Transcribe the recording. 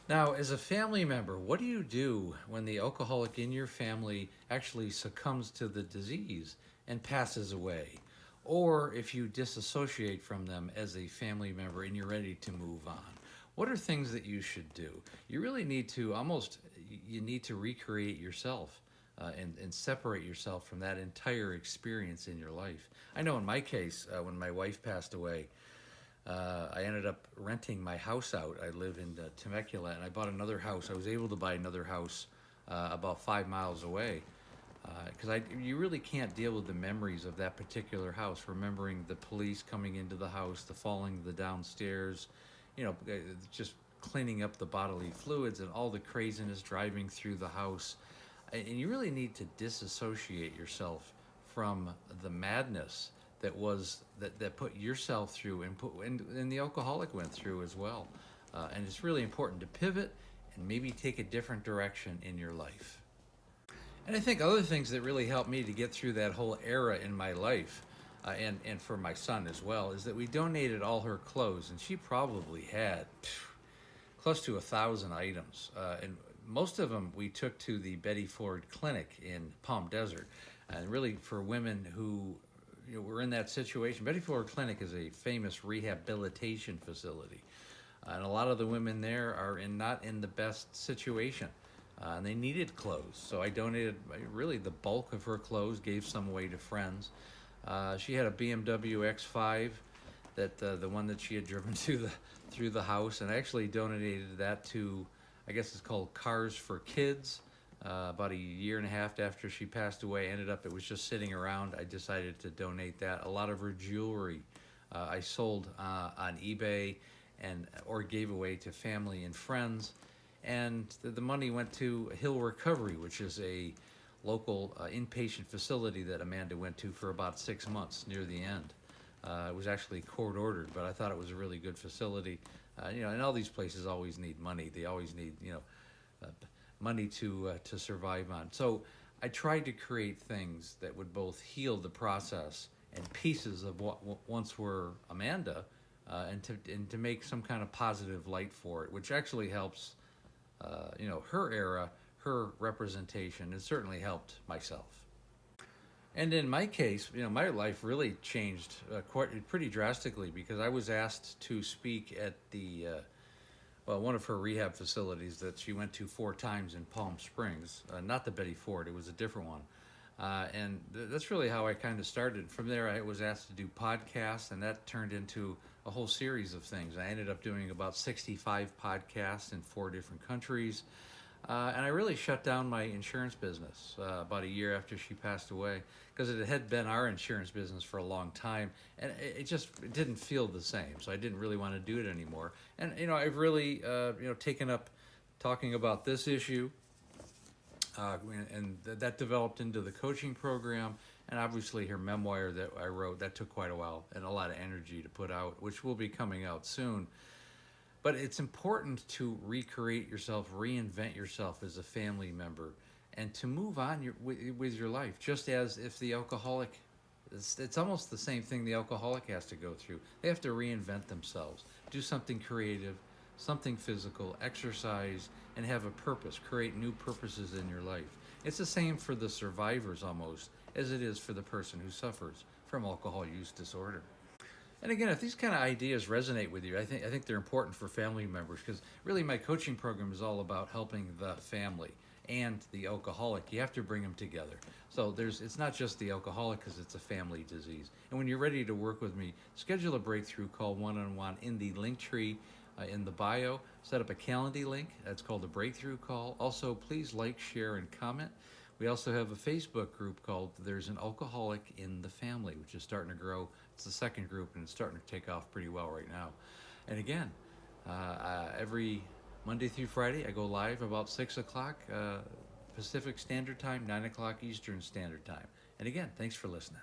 Now, as a family member, what do you do when the alcoholic in your family actually succumbs to the disease and passes away? Or if you disassociate from them as a family member and you're ready to move on? What are things that you should do? You really need to you need to recreate yourself and separate yourself from that entire experience in your life. I know in my case, when my wife passed away, I ended up renting my house out. I live in Temecula, and I bought another house. I was able to buy another house about 5 miles away because you really can't deal with the memories of that particular house. Remembering the police coming into the house, the falling the downstairs, just cleaning up the bodily fluids and all the craziness driving through the house. And you really need to disassociate yourself from the madness that put yourself through and the alcoholic went through as well. And it's really important to pivot and maybe take a different direction in your life. And I think other things that really helped me to get through that whole era in my life, and for my son as well, is that we donated all her clothes, and she probably had close to 1,000 items, and most of them we took to the Betty Ford Clinic in Palm Desert, and really for women who were in that situation. Betty Ford Clinic is a famous rehabilitation facility, and a lot of the women there are not in the best situation, and they needed clothes. So I donated really the bulk of her clothes, gave some away to friends. She had a BMW X5, that the one that she had driven through the house, and I actually donated that to, I guess it's called Cars for Kids. About a year and a half after she passed away, it was just sitting around. I decided to donate that. A lot of her jewelry I sold on eBay or gave away to family and friends, and the money went to Hill Recovery, which is a local inpatient facility that Amanda went to for about 6 months near the end. It was actually court ordered, but I thought it was a really good facility. And all these places always need money. They always need money to survive on. So I tried to create things that would both heal the process and pieces of what once were Amanda, and to make some kind of positive light for it, which actually helps her era, her representation. It certainly helped myself. And in my case, my life really changed pretty drastically, because I was asked to speak at one of her rehab facilities that she went to 4 times in Palm Springs. Not the Betty Ford, it was a different one. That's really how I kind of started. From there, I was asked to do podcasts, and that turned into a whole series of things. I ended up doing about 65 podcasts in 4 different countries. And I really shut down my insurance business about a year after she passed away, because it had been our insurance business for a long time, and it didn't feel the same. So I didn't really want to do it anymore. And I've really taken up talking about this issue, and that developed into the coaching program, and obviously her memoir that I wrote, that took quite a while and a lot of energy to put out, which will be coming out soon. But it's important to recreate yourself, reinvent yourself as a family member, and to move on with your life. Just as if the alcoholic, it's almost the same thing the alcoholic has to go through. They have to reinvent themselves, do something creative, something physical, exercise, and have a purpose, create new purposes in your life. It's the same for the survivors almost as it is for the person who suffers from alcohol use disorder. And again, if these kind of ideas resonate with you, I think they're important for family members, because really my coaching program is all about helping the family and the alcoholic. You have to bring them together. So it's not just the alcoholic, because it's a family disease. And when you're ready to work with me, schedule a breakthrough call one-on-one in the link tree in the bio. Set up a Calendly link. That's called a breakthrough call. Also, please like, share, and comment. We also have a Facebook group called There's an Alcoholic in the Family, which is starting to grow. It's the second group, and it's starting to take off pretty well right now. And again, every Monday through Friday, I go live about 6 o'clock Pacific Standard Time, 9 o'clock Eastern Standard Time. And again, thanks for listening.